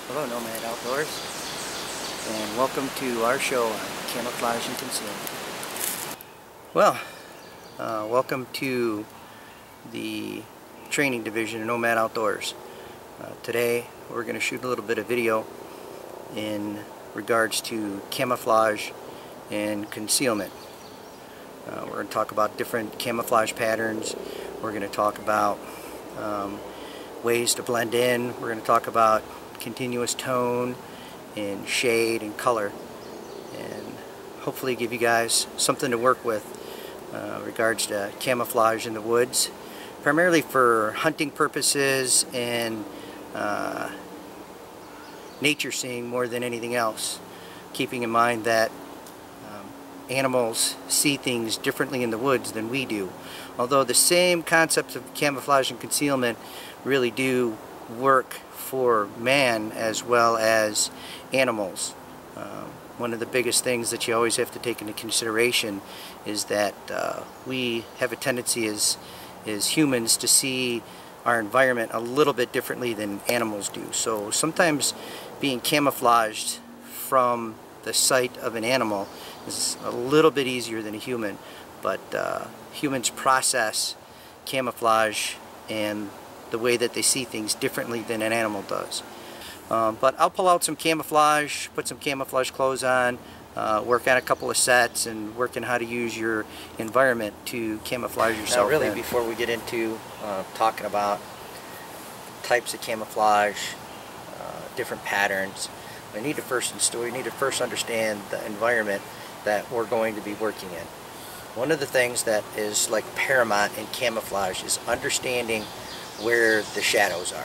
Hello, Nomad Outdoors, and welcome to our show on Camouflage and Concealment. Well, welcome to the training division of Nomad Outdoors. Today we're going to shoot a little bit of video in regards to camouflage and concealment. We're going to talk about different camouflage patterns. We're going to talk about ways to blend in. We're going to talk about continuous tone and shade and color, and hopefully give you guys something to work with regards to camouflage in the woods, primarily for hunting purposes and nature seeing more than anything else, keeping in mind that animals see things differently in the woods than we do, although the same concepts of camouflage and concealment really do work for man as well as animals. One of the biggest things that you always have to take into consideration is that we have a tendency as humans to see our environment a little bit differently than animals do. So sometimes being camouflaged from the sight of an animal is a little bit easier than a human, but humans process camouflage and the way that they see things differently than an animal does. But I'll pull out some camouflage, put some camouflage clothes on, work on a couple of sets, and work on how to use your environment to camouflage yourself. Now really, before we get into talking about types of camouflage, different patterns, we need to first understand the environment that we're going to be working in. One of the things that is like paramount in camouflage is understanding where the shadows are,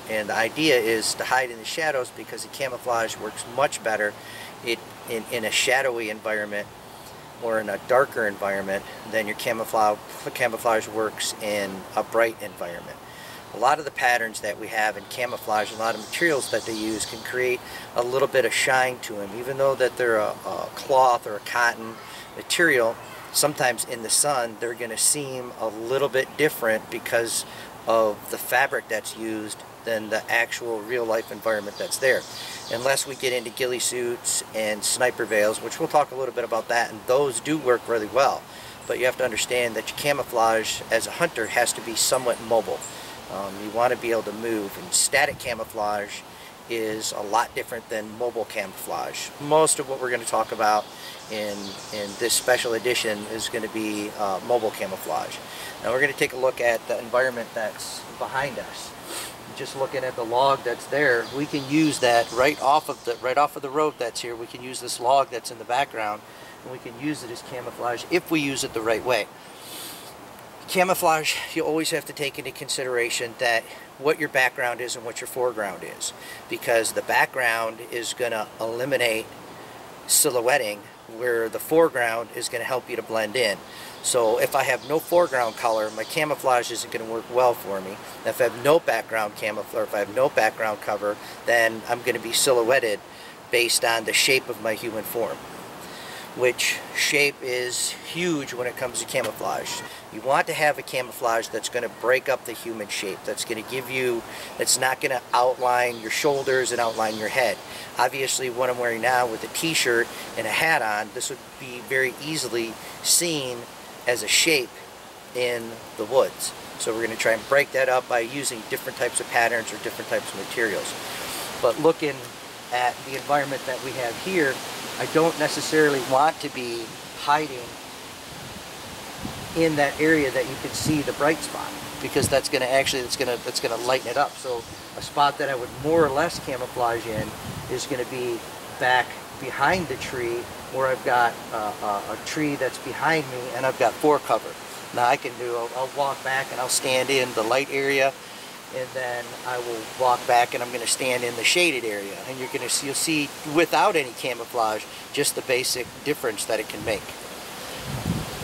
and the idea is to hide in the shadows because the camouflage works much better in a shadowy environment or in a darker environment than your camouflage works in a bright environment. A lot of the patterns that we have in camouflage, a lot of materials that they use can create a little bit of shine to them, even though that they're a cloth or a cotton material. Sometimes in the sun they're going to seem a little bit different because of the fabric that's used than the actual real-life environment that's there, unless we get into ghillie suits and sniper veils, which we'll talk a little bit about that, and those do work really well. But you have to understand that your camouflage as a hunter has to be somewhat mobile. You want to be able to move, and static camouflage is a lot different than mobile camouflage. Most of what we're going to talk about in this special edition is going to be mobile camouflage. Now we're going to take a look at the environment that's behind us. Just looking at the log that's there, we can use that right off of the road that's here. We can use this log that's in the background, and we can use it as camouflage if we use it the right way. Camouflage, you always have to take into consideration that what your background is and what your foreground is, because the background is going to eliminate silhouetting, where the foreground is going to help you to blend in. So if I have no foreground color, my camouflage isn't going to work well for me. If I have no background camouflage, or if I have no background cover, then I'm going to be silhouetted based on the shape of my human form, which shape is huge when it comes to camouflage. You want to have a camouflage that's going to break up the human shape, that's going to give you, that's not going to outline your shoulders and outline your head. Obviously what I'm wearing now with a t-shirt and a hat on, this would be very easily seen as a shape in the woods. So we're going to try and break that up by using different types of patterns or different types of materials. But looking at the environment that we have here, I don't necessarily want to be hiding in that area that you can see the bright spot, because that's going to lighten it up. So a spot that I would more or less camouflage in is going to be back behind the tree, where I've got a tree that's behind me and I've got fore cover. Now I'll walk back and I'll stand in the light area, and then I will walk back and I'm going to stand in the shaded area, and you'll see without any camouflage just the basic difference that it can make.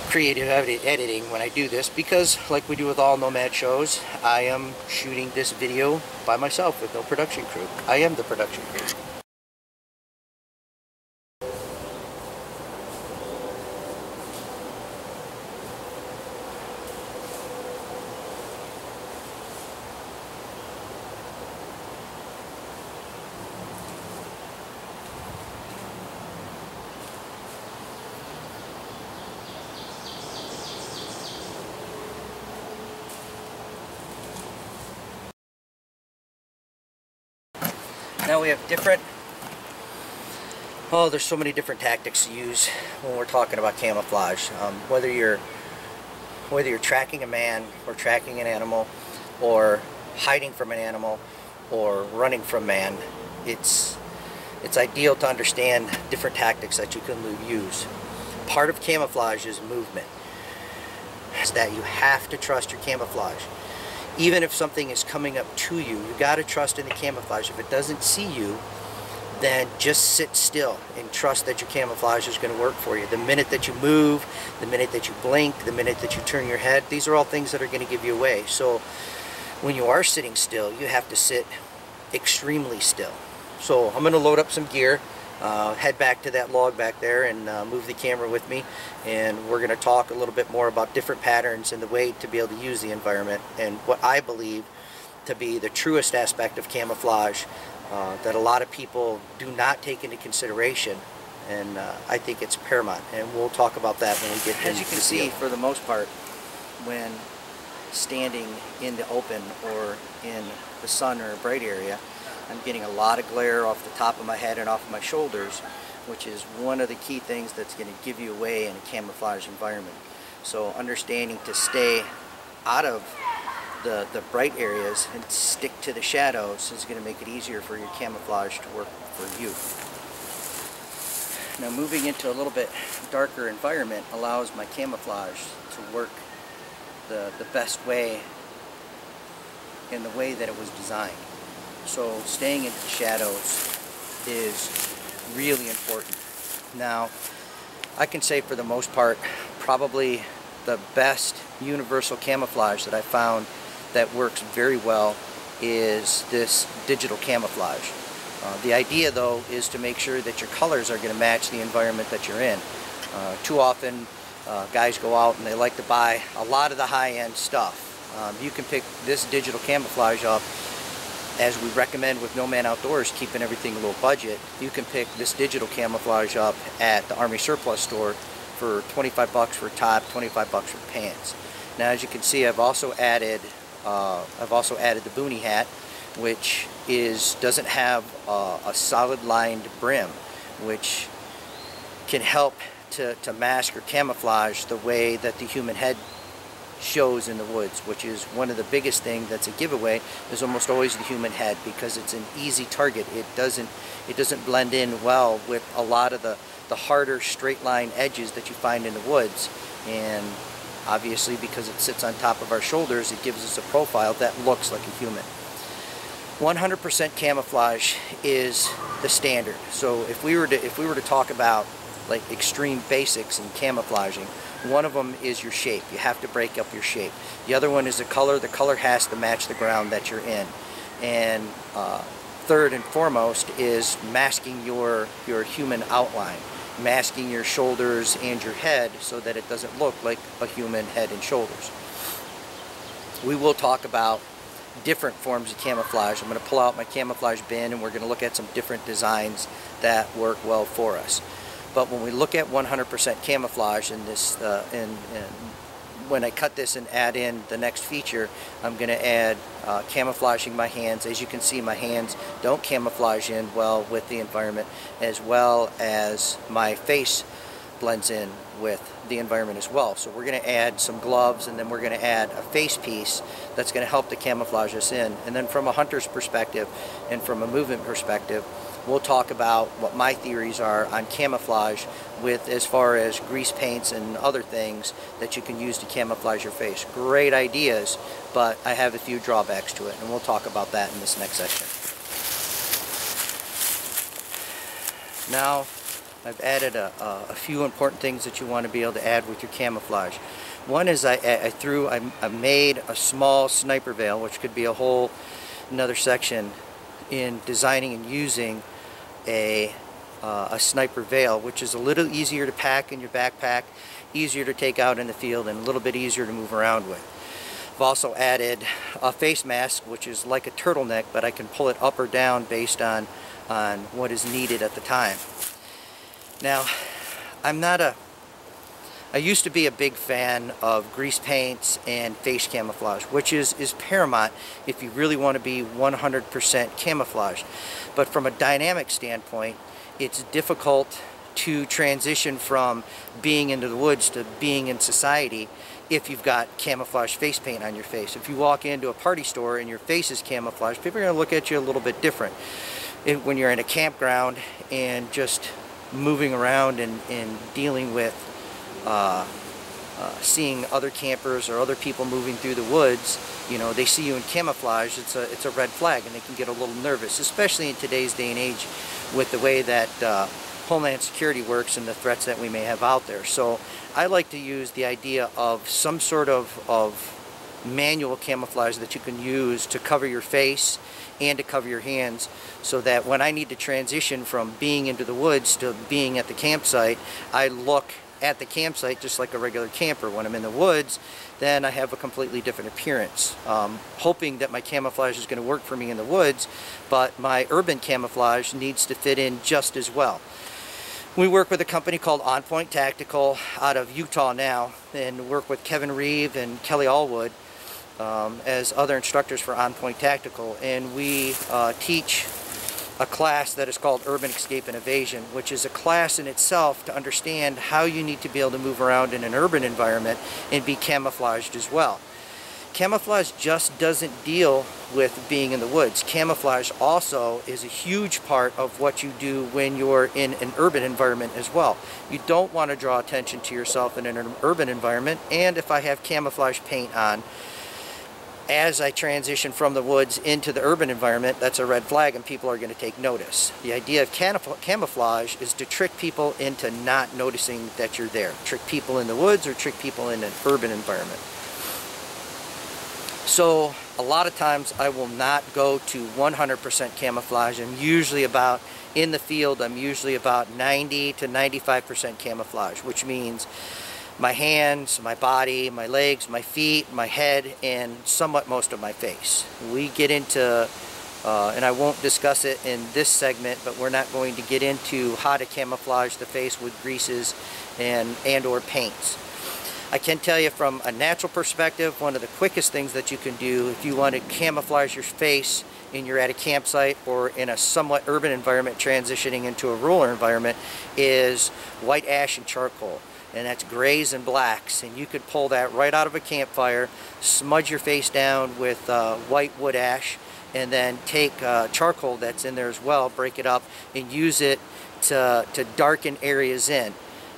Creative editing when I do this, because like we do with all Nomad shows, I am shooting this video by myself with no production crew. I am the production crew. Now we have there's so many different tactics to use when we're talking about camouflage. Whether you're tracking a man or tracking an animal, or hiding from an animal, or running from man, it's ideal to understand different tactics that you can use. Part of camouflage is movement. It's that you have to trust your camouflage. Even if something is coming up to you, you got to trust in the camouflage. If it doesn't see you, then just sit still and trust that your camouflage is going to work for you. The minute that you move, the minute that you blink, the minute that you turn your head, these are all things that are going to give you away. So when you are sitting still, you have to sit extremely still. So I'm going to load up some gear, head back to that log back there, and move the camera with me, and we're going to talk a little bit more about different patterns and the way to be able to use the environment, and what I believe to be the truest aspect of camouflage that a lot of people do not take into consideration, and I think it's paramount, and we'll talk about that when we get into. As you can see, for the most part, when standing in the open or in the sun or a bright area, I'm getting a lot of glare off the top of my head and off of my shoulders, which is one of the key things that's going to give you away in a camouflage environment. So understanding to stay out of the bright areas and stick to the shadows is going to make it easier for your camouflage to work for you. Now moving into a little bit darker environment allows my camouflage to work the best way, in the way that it was designed. So staying into the shadows is really important. Now, I can say for the most part, probably the best universal camouflage that I found that works very well is this digital camouflage. The idea though is to make sure that your colors are going to match the environment that you're in. Too often guys go out and they like to buy a lot of the high-end stuff. You can pick this digital camouflage up, as we recommend with Nomad Outdoors, keeping everything a little budget. You can pick this digital camouflage up at the Army Surplus store for 25 bucks for a top, 25 bucks for pants. Now as you can see, I've also added the boonie hat, which doesn't have a solid lined brim, which can help to mask or camouflage the way that the human head shows in the woods, which is one of the biggest things that's a giveaway, is almost always the human head, because it's an easy target. It doesn't blend in well with a lot of the harder straight line edges that you find in the woods, and obviously because it sits on top of our shoulders, it gives us a profile that looks like a human. 100% camouflage is the standard. So if we were to talk about like extreme basics in camouflaging, one of them is your shape. You have to break up your shape. The other one is the color. The color has to match the ground that you're in. And third and foremost is masking your human outline, masking your shoulders and your head so that it doesn't look like a human head and shoulders. We will talk about different forms of camouflage. I'm going to pull out my camouflage bin and we're going to look at some different designs that work well for us. But when we look at 100% camouflage in this, when I cut this and add in the next feature, I'm going to add camouflaging my hands. As you can see, my hands don't camouflage in well with the environment, as well as my face blends in with the environment as well. So we're going to add some gloves, and then we're going to add a face piece that's going to help to camouflage us in. And then from a hunter's perspective and from a movement perspective, we'll talk about what my theories are on camouflage with as far as grease paints and other things that you can use to camouflage your face. Great ideas, but I have a few drawbacks to it, and we'll talk about that in this next section. Now, I've added a few important things that you want to be able to add with your camouflage. One is I made a small sniper veil, which could be a whole another section in designing and using a sniper veil, which is a little easier to pack in your backpack, easier to take out in the field, and a little bit easier to move around with. I've also added a face mask, which is like a turtleneck, but I can pull it up or down based on what is needed at the time. Now, I used to be a big fan of grease paints and face camouflage, which is paramount if you really want to be 100% camouflaged. But from a dynamic standpoint, it's difficult to transition from being into the woods to being in society if you've got camouflage face paint on your face. If you walk into a party store and your face is camouflaged, people are going to look at you a little bit different. When you're in a campground and just moving around and dealing with seeing other campers or other people moving through the woods, you know, they see you in camouflage, it's a red flag, and they can get a little nervous, especially in today's day and age with the way that Homeland Security works and the threats that we may have out there. So I like to use the idea of some sort of manual camouflage that you can use to cover your face and to cover your hands, so that when I need to transition from being into the woods to being at the campsite, I look at the campsite just like a regular camper. When I'm in the woods, then I have a completely different appearance. Hoping that my camouflage is going to work for me in the woods, but my urban camouflage needs to fit in just as well. We work with a company called onPoint Tactical out of Utah now, and work with Kevin Reeve and Kelly Allwood as other instructors for onPoint Tactical, and we teach a class that is called Urban Escape and Evasion, which is a class in itself to understand how you need to be able to move around in an urban environment and be camouflaged as well. Camouflage just doesn't deal with being in the woods. Camouflage also is a huge part of what you do when you're in an urban environment as well. You don't want to draw attention to yourself in an urban environment, and if I have camouflage paint on, as I transition from the woods into the urban environment, that's a red flag, and people are going to take notice. The idea of camouflage is to trick people into not noticing that you're there. Trick people in the woods or trick people in an urban environment. So a lot of times I will not go to 100% camouflage. I'm usually about, in the field, I'm usually about 90 to 95% camouflage, which means my hands, my body, my legs, my feet, my head, and somewhat most of my face. We get into, and I won't discuss it in this segment, but we're not going to get into how to camouflage the face with greases and or paints. I can tell you from a natural perspective, one of the quickest things that you can do if you want to camouflage your face and you're at a campsite or in a somewhat urban environment transitioning into a rural environment is white ash and charcoal. And that's grays and blacks, and you could pull that right out of a campfire, smudge your face down with white wood ash, and then take charcoal that's in there as well, break it up, and use it to darken areas in.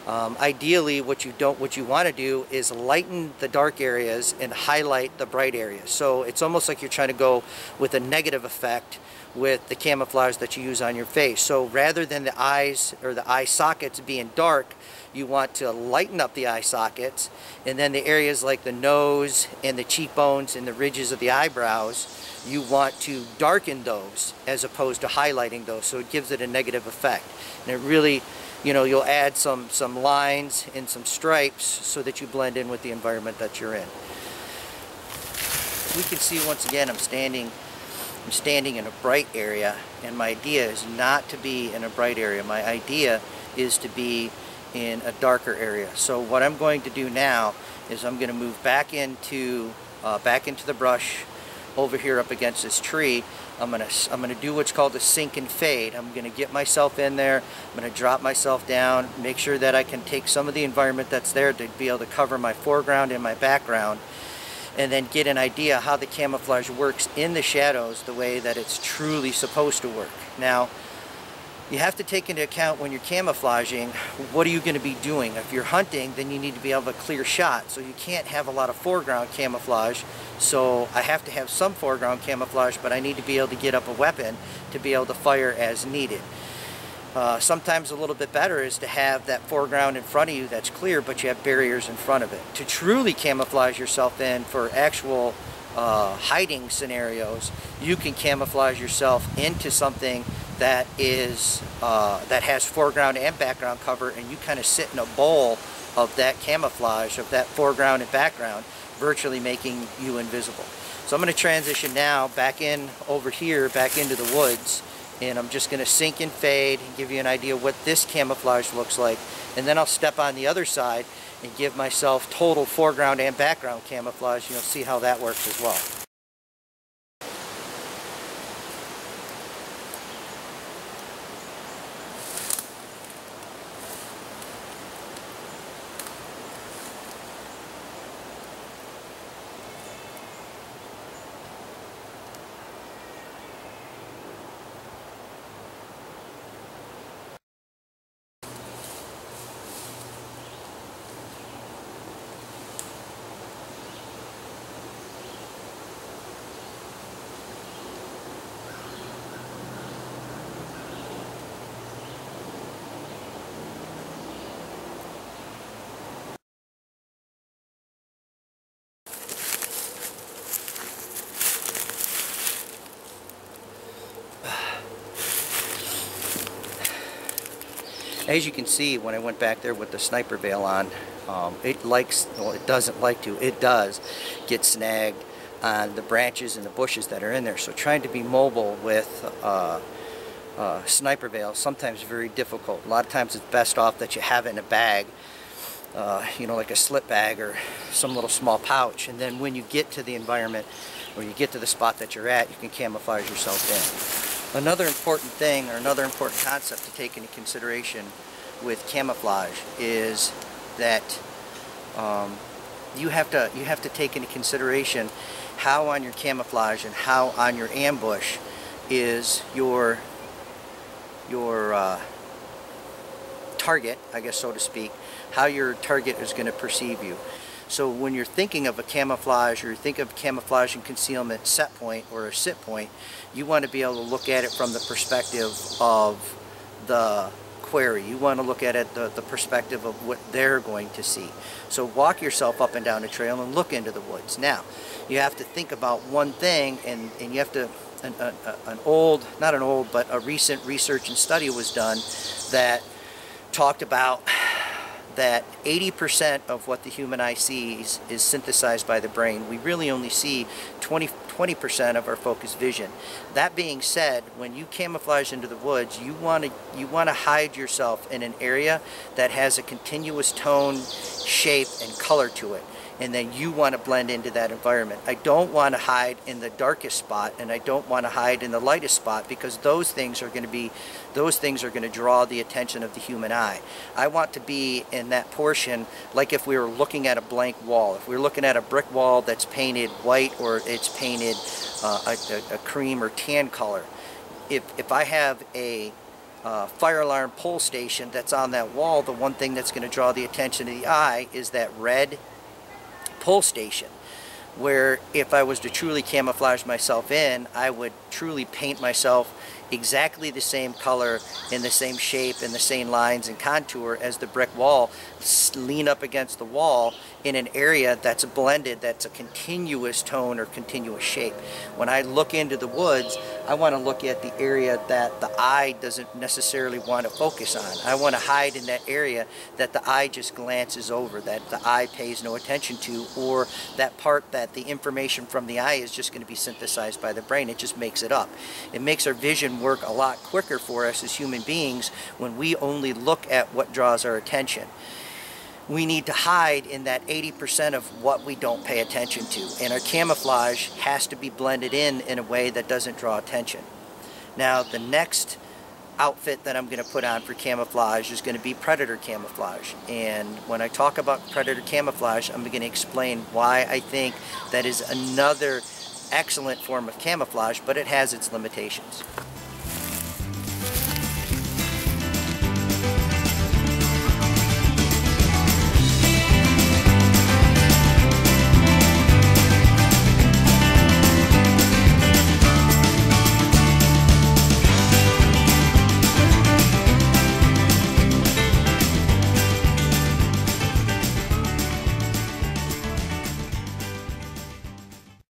Ideally, what you want to do is lighten the dark areas and highlight the bright areas. So it's almost like you're trying to go with a negative effect with the camouflage that you use on your face. So rather than the eyes or the eye sockets being dark, you want to lighten up the eye sockets, and then the areas like the nose and the cheekbones and the ridges of the eyebrows, you want to darken those as opposed to highlighting those, so it gives it a negative effect. And it really, you know, you'll add some lines and some stripes so that you blend in with the environment that you're in. We can see once again I'm standing in a bright area, and my idea is not to be in a bright area. My idea is to be in a darker area. So what I'm going to do now is I'm going to move back into the brush over here up against this tree. I'm gonna do what's called a sink and fade. I'm gonna get myself in there. I'm gonna drop myself down, make sure that I can take some of the environment that's there to be able to cover my foreground and my background, and then get an idea how the camouflage works in the shadows the way that it's truly supposed to work. Now, you have to take into account when you're camouflaging, what are you going to be doing? If you're hunting, then you need to be able to clear shot, so you can't have a lot of foreground camouflage. So I have to have some foreground camouflage, but I need to be able to get up a weapon to be able to fire as needed. Sometimes a little bit better is to have that foreground in front of you that's clear, but you have barriers in front of it. To truly camouflage yourself in for actual hiding scenarios, you can camouflage yourself into something that is that has foreground and background cover, and you kind of sit in a bowl of that camouflage, of that foreground and background, virtually making you invisible. So I'm going to transition now back in over here, back into the woods, and I'm just going to sink and fade and give you an idea what this camouflage looks like, and then I'll step on the other side and give myself total foreground and background camouflage, and you'll see how that works as well. As you can see, when I went back there with the sniper veil on, it does get snagged on the branches and the bushes that are in there. So trying to be mobile with sniper veil is sometimes very difficult. A lot of times it's best off that you have it in a bag, you know, like a slip bag or some little small pouch. And then when you get to the environment, or you get to the spot that you're at, you can camouflage yourself in. Another important thing, or another important concept to take into consideration with camouflage is that you have to take into consideration how on your camouflage and how on your ambush is your target, I guess, so to speak, how your target is going to perceive you. So when you're thinking of a camouflage, or you think of camouflage and concealment set point or a sit point, you want to be able to look at it from the perspective of the query. You want to look at it the perspective of what they're going to see. So walk yourself up and down the trail and look into the woods. Now, you have to think about one thing, and you have to, a recent research and study was done that talked about that 80% of what the human eye sees is synthesized by the brain. We really only see 20% of our focused vision. That being said, when you camouflage into the woods, you want to hide yourself in an area that has a continuous tone, shape, and color to it. And then you want to blend into that environment. I don't want to hide in the darkest spot, and I don't want to hide in the lightest spot, because those things are going to draw the attention of the human eye. I want to be in that portion like if we were looking at a blank wall. If we were looking at a brick wall that's painted white, or it's painted a cream or tan color. If I have a fire alarm pole station that's on that wall, the one thing that's going to draw the attention of the eye is that red pole station, where if I was to truly camouflage myself in, I would truly paint myself exactly the same color, in the same shape, and the same lines and contour as the brick wall, lean up against the wall, in an area that's blended, that's a continuous tone or continuous shape. When I look into the woods, I want to look at the area that the eye doesn't necessarily want to focus on. I want to hide in that area that the eye just glances over, that the eye pays no attention to, or that part that the information from the eye is just going to be synthesized by the brain. It just makes it up. It makes our vision work a lot quicker for us as human beings when we only look at what draws our attention. We need to hide in that 80% of what we don't pay attention to, and our camouflage has to be blended in a way that doesn't draw attention. Now, the next outfit that I'm going to put on for camouflage is going to be predator camouflage, and when I talk about predator camouflage, I'm going to explain why I think that is another excellent form of camouflage, but it has its limitations.